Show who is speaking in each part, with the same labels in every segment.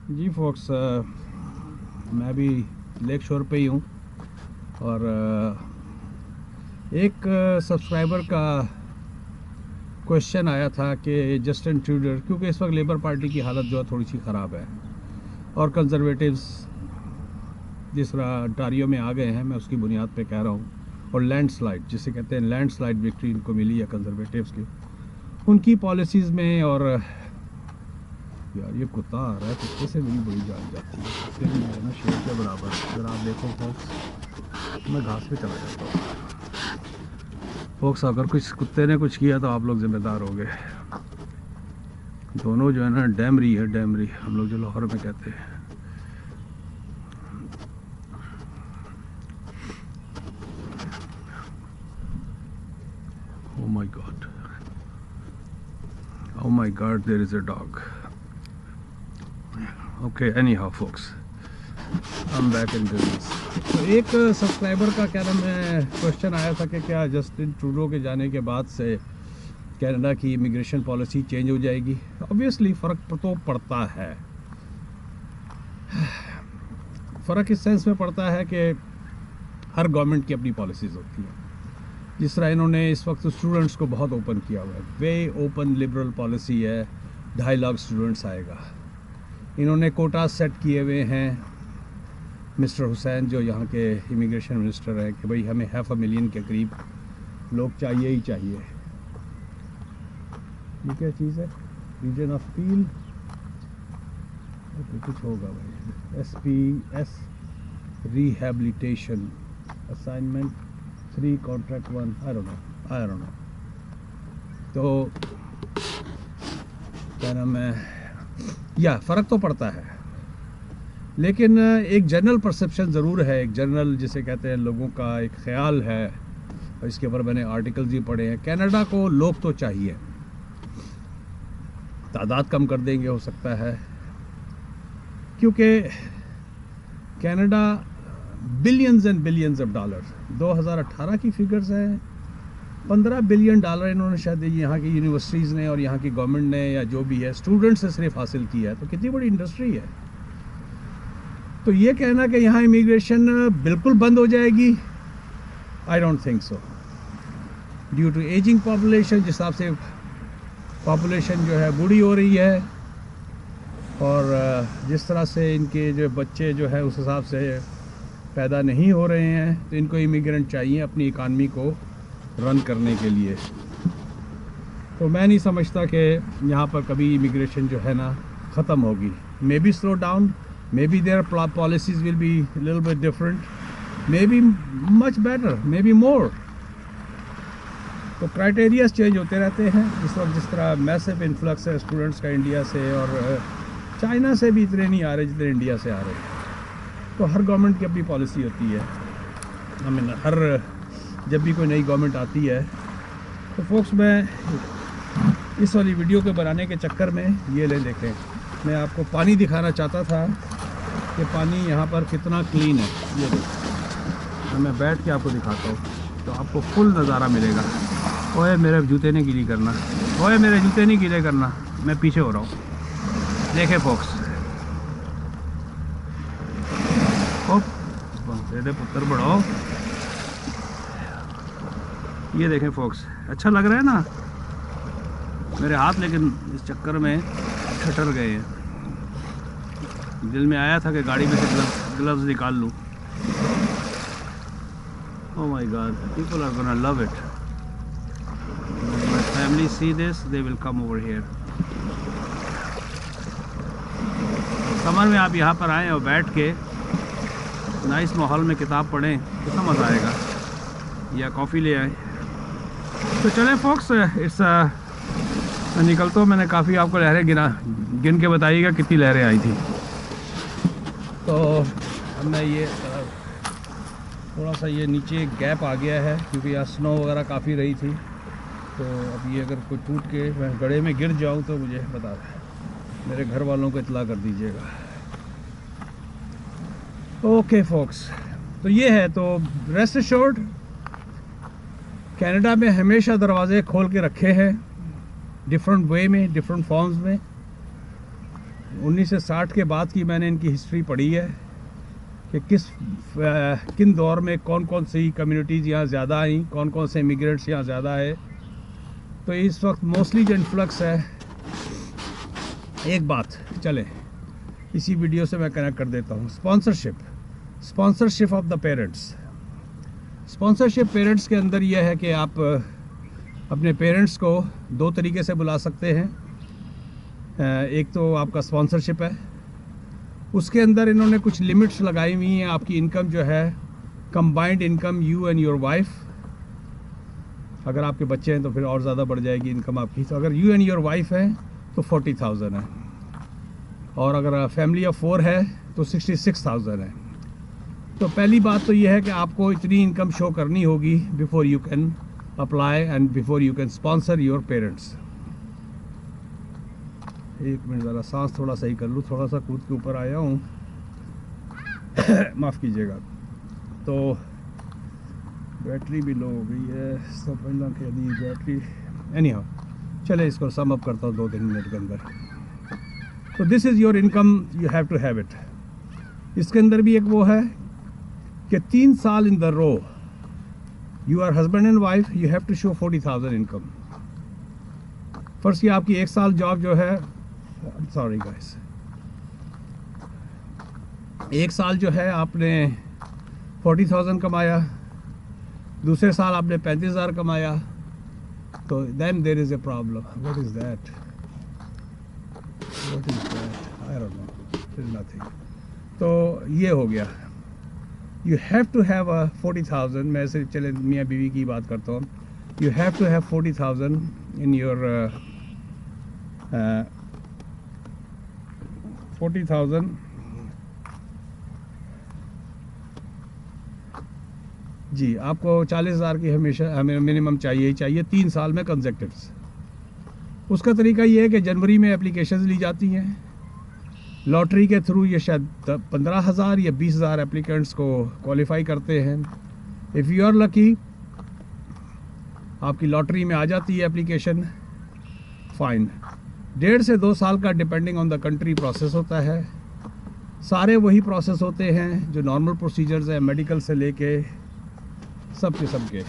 Speaker 1: जी focus, मैं भी lake शोर पे ही हूँ और एक सब्सक्राइबर का क्वेश्चन आया था कि जस्टिन ट्रूडो, क्योंकि इस वक्त लेबर पार्टी की हालत जो है थोड़ी सी ख़राब है और कंजर्वेटिव्स जिस तरह अंटारियो में आ गए हैं, मैं उसकी बुनियाद पे कह रहा हूँ, और लैंडस्लाइड जिसे कहते हैं लैंडस्लाइड विक्ट्री इनको मिली है कंजर्वेटिव्स की, उनकी पॉलिसीज़ में। और यार ये कुत्ता आ रहा है, कुत्ते से मेरी बड़ी जान जाती है। कुत्ते भी जो है ना शेर के बराबर। अगर आप देखो फोक्स, मैं घास पे चला जाता हूँ फोक्स। अगर कुछ कुत्ते ने कुछ किया तो आप लोग जिम्मेदार होंगे। दोनों जो है ना डैमरी है, डैमरी हम लोग जो लाहौर में कहते हैं। Oh my God. Oh my God, there is a dog. Okay, anyhow folks, I'm back in business. तो एक सब्सक्राइबर का क्या नाम है क्वेश्चन आया था कि क्या जस्टिन ट्रूडो के जाने के बाद से कनाडा की इमिग्रेशन पॉलिसी चेंज हो जाएगी। ऑब्वियसली फ़र्क तो पड़ता है। फ़र्क इस सेंस में पड़ता है कि हर गवर्नमेंट की अपनी पॉलिसीज़ होती हैं। जिस तरह इन्होंने इस वक्त स्टूडेंट्स को बहुत ओपन किया हुआ है, वे ओपन लिबरल पॉलिसी है। 2.5 लाख स्टूडेंट्स आएगा। इन्होंने कोटा सेट किए हुए हैं। मिस्टर हुसैन जो यहाँ के इमिग्रेशन मिनिस्टर हैं कि भाई हमें 500,000 के करीब लोग चाहिए ही चाहिए। ये क्या चीज़ है? रीजन ऑफ पील, कुछ होगा भाई। SPS rehabilitation assignment 3 contract 1, I don't no. तो क्या नाम है, या फ़र्क तो पड़ता है, लेकिन एक जनरल परसेप्शन ज़रूर है। एक जनरल जिसे कहते हैं लोगों का एक ख्याल है, और इसके ऊपर मैंने आर्टिकल्स भी पढ़े हैं। कनाडा को लोग तो चाहिए, तादाद कम कर देंगे हो सकता है, क्योंकि Canada billions and billions of dollar, 2018 की फिगर्स हैं, $15 बिलियन इन्होंने शायद यहाँ की यूनिवर्सिटीज़ ने और यहाँ की गवर्नमेंट ने या जो भी है स्टूडेंट से सिर्फ हासिल किया है। तो कितनी बड़ी इंडस्ट्री है। तो ये कहना कि यहाँ इमिग्रेशन बिल्कुल बंद हो जाएगी, I don't think so. Due to ageing population, जिस हिसाब से पॉपुलेशन जो है बूढ़ी हो रही है, और जिस तरह से इनके जो बच्चे जो है उस हिसाब से पैदा नहीं हो रहे हैं, तो इनको इमिग्रेंट चाहिए अपनी इकानमी को रन करने के लिए। तो मैं नहीं समझता कि यहाँ पर कभी इमिग्रेशन जो है ना ख़त्म होगी। Maybe slow down, maybe their policies will be little bit different, maybe much better, maybe more. तो क्राइटेरियाज चेंज होते रहते हैं। इस वक्त जिस तरह मैसिव इन्फ्लक्स है स्टूडेंट्स का इंडिया से, और चाइना से भी इतने नहीं आ रहे जितने इंडिया से आ रहे हैं। तो हर गवर्नमेंट की अपनी पॉलिसी होती है। आई मीन हर जब भी कोई नई गवर्नमेंट आती है। तो फोक्स, मैं इस वाली वीडियो को बनाने के चक्कर में ये ले देखें, मैं आपको पानी दिखाना चाहता था कि पानी यहाँ पर कितना क्लीन है। ये देखो, तो मैं बैठ के आपको दिखाता हूँ तो आपको फुल नज़ारा मिलेगा। ओए मेरे जूते नहीं गीले करना, ओए मेरे जूते नहीं गीले करना, मैं पीछे हो रहा हूँ। देखे फोक्स, तेरे पुत्र बढ़ाओ। ये देखें फोक्स, अच्छा लग रहा है ना मेरे हाथ, लेकिन इस चक्कर में ठटर गए हैं। दिल में आया था कि गाड़ी में से ग्लव्स निकाल लूँ। Oh my god, people are gonna love it. My family see this, they will come over here. Summer में आप यहाँ पर आएँ और बैठ के नाइस माहौल में किताब पढ़ें, कितना मज़ा आएगा, या कॉफ़ी ले आए। तो चलें फोक्स, इट्स निकलता हूँ। मैंने काफ़ी आपको लहरें गिन के बताइएगा कितनी लहरें आई थी। तो अब मैं ये थोड़ा सा ये नीचे गैप आ गया है, क्योंकि यहाँ स्नो वगैरह काफ़ी रही थी। तो अब ये अगर कोई टूट के मैं गड्ढे में गिर जाऊँ तो मुझे बता दें, मेरे घर वालों को इतला कर दीजिएगा। ओके फोक्स, तो ये है। तो रेस्ट एश्योर्ड, कनाडा में हमेशा दरवाजे खोल के रखे हैं, डिफरेंट वे में, डिफरेंट फॉर्म्स में। 1960 के बाद की मैंने इनकी हिस्ट्री पढ़ी है कि किन दौर में कौन कौन सी कम्युनिटीज़ यहाँ ज़्यादा आई, कौन कौन से इमिग्रेंट्स यहाँ ज़्यादा है। तो इस वक्त मोस्टली जो इन्फ्लक्स है, एक बात चले इसी वीडियो से मैं कनेक्ट कर देता हूँ। Sponsorship of the parents. Sponsorship parents के अंदर यह है कि आप अपने पेरेंट्स को दो तरीके से बुला सकते हैं। एक तो आपका स्पॉन्सरशिप है, उसके अंदर इन्होंने कुछ लिमिट्स लगाई हुई हैं। आपकी इनकम जो है, combined income you and your wife, अगर आपके बच्चे हैं तो फिर और ज़्यादा बढ़ जाएगी इनकम आपकी। तो अगर यू एंड योर वाइफ है तो 40,000 है, और अगर फैमिली ऑफ 4 है तो 66,000 है। तो पहली बात तो यह है कि आपको इतनी इनकम शो करनी होगी before you can apply and before you can sponsor your parents. एक मिनट ज़रा सांस थोड़ा सही कर लूँ, थोड़ा सा कूद के ऊपर आया हूँ माफ़ कीजिएगा। तो बैटरी भी लो हो गई है, तो पहला कह दी बैटरी। एनी हाउ, चले इसको सम अप करता हूँ 2-3 मिनट के अंदर। तो this is your income, you have to have it. इसके अंदर भी एक वो है कि 3 साल in the row you are husband and wife, you have to show 40,000 income. First ये आपकी 1 साल जॉब जो है, सॉरी गाइस, 1 साल जो है आपने 40,000 कमाया, दूसरे साल आपने 35,000 कमाया, तो then there is a problem. What is that? I don't know, it is nothing. तो ये हो गया, you have to have a 40,000। मैं ऐसे चले मियाँ बीवी की बात करता हूँ। You have to have 40,000 in your 40,000 जी, आपको 40,000 की हमेशा हमें मिनिमम चाहिए ही चाहिए 3 साल में कंसेक्टिव्स। उसका तरीका ये है कि जनवरी में एप्लीकेशंस ली जाती हैं लॉटरी के थ्रू। ये शायद 15,000 या 20,000 एप्लीकेंट्स को क्वालिफाई करते हैं। इफ़ यू आर लकी, आपकी लॉटरी में आ जाती है एप्लीकेशन, फाइन। 1.5 से 2 साल का depending on the country process होता है। सारे वही प्रोसेस होते हैं जो नॉर्मल प्रोसीजर्स हैं, मेडिकल से लेके सबके।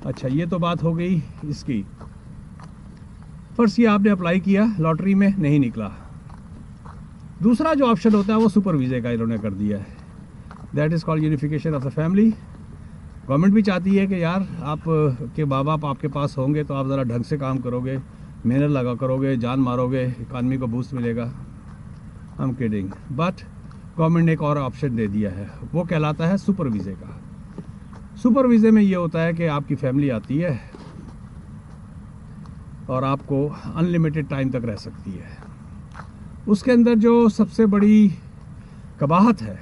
Speaker 1: अच्छा, ये तो बात हो गई इसकी। फर्स्ट ये आपने अप्लाई किया, लॉटरी में नहीं निकला। दूसरा जो ऑप्शन होता है वो सुपर वीज़े का इन्होंने कर दिया है। That is called unification of the family. Government भी चाहती है कि यार आप के माँ बाप आपके पास होंगे तो आप ज़रा ढंग से काम करोगे, मेहनत लगा करोगे, जान मारोगे, इकानमी को बूस्ट मिलेगा। I am kidding, but government ने एक और ऑप्शन दे दिया है, वो कहलाता है सुपर वीज़े का। सुपर वीज़े में ये होता है कि आपकी फैमिली आती है और आपको अनलिमिटेड टाइम तक रह सकती है। उसके अंदर जो सबसे बड़ी कबाहत है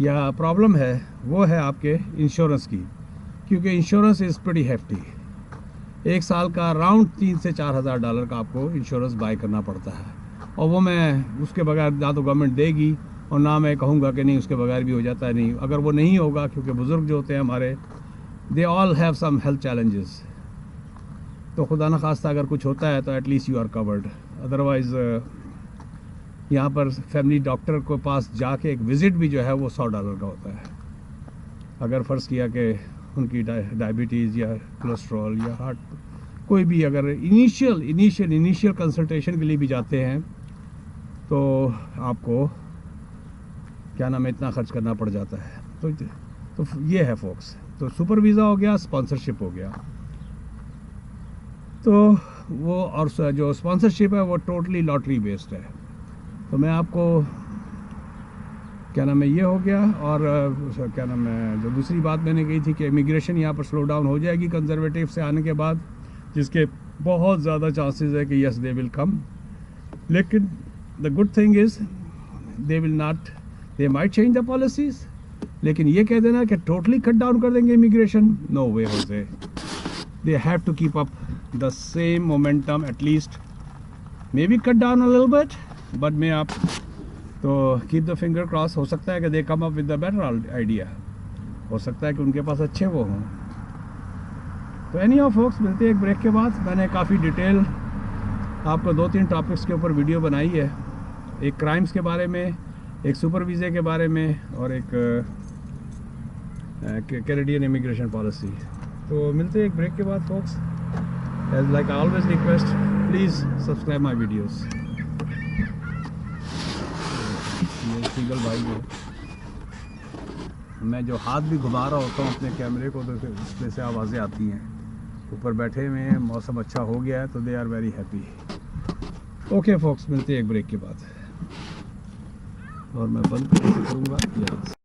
Speaker 1: या प्रॉब्लम है वो है आपके इंश्योरेंस की, क्योंकि इंश्योरेंस इज़ प्रीटी हेफ्टी। 1 साल का अराउंड 3 से 4,000 डॉलर का आपको इंश्योरेंस बाय करना पड़ता है, और वो मैं उसके बगैर ना तो गवर्नमेंट देगी और ना मैं कहूँगा कि नहीं उसके बगैर भी हो जाता है। नहीं, अगर वो नहीं होगा, क्योंकि बुज़ुर्ग जो होते हैं हमारे, they all have some health challenges, तो खुदा न खास्ता अगर कुछ होता है तो at least you are covered. Otherwise यहाँ पर फैमिली डॉक्टर के पास जाके एक विज़िट भी जो है वो $100 का होता है। अगर फ़र्ज़ किया कि उनकी डायबिटीज़ या कोलेस्ट्रॉल या हार्ट कोई भी अगर इनिशियल कंसल्टेशन के लिए भी जाते हैं तो आपको क्या नाम है इतना खर्च करना पड़ जाता है। तो ये है फोक्स। तो सुपर वीज़ा हो गया, स्पॉन्सरशिप हो गया। तो वो और जो स्पॉन्सरशिप है वो टोटली लॉटरी बेस्ड है। तो मैं आपको क्या नाम है ये हो गया। और क्या नाम है जो दूसरी बात मैंने कही थी कि इमिग्रेशन यहाँ पर स्लो डाउन हो जाएगी कंजर्वेटिव से आने के बाद, जिसके बहुत ज़्यादा चांसेस है कि यस दे विल कम। लेकिन the good thing is they might change the policies, लेकिन ये कह देना कि टोटली कट डाउन कर देंगे इमिग्रेशन, नो वे होते। They have to keep up the same momentum, at least maybe cut down a little bit, but मैं आप तो कीप द फिंगर क्रॉस। हो सकता है कि they come up with the better idea, हो सकता है कि उनके पास अच्छे वो हों। तो एनी ऑफ फोक्स, मिलते हैं एक ब्रेक के बाद। मैंने काफ़ी डिटेल आपको 2-3 टॉपिक्स के ऊपर वीडियो बनाई है, एक क्राइम्स के बारे में, एक सुपर वीज़े के बारे में और एक कैनेडियन इमिग्रेशन पॉलिसी। तो मिलते हैं एक ब्रेक के बाद folks. As like I always request, please subscribe my videos. ये सिंगल भाई है, मैं जो हाथ भी घुमा रहा होता हूँ अपने कैमरे को तो इसमें से आवाज़ें आती हैं। ऊपर बैठे हुए हैं, मौसम अच्छा हो गया है तो they are very happy. Okay folks, मिलते हैं एक ब्रेक के बाद। और मैं बंद करूँगा।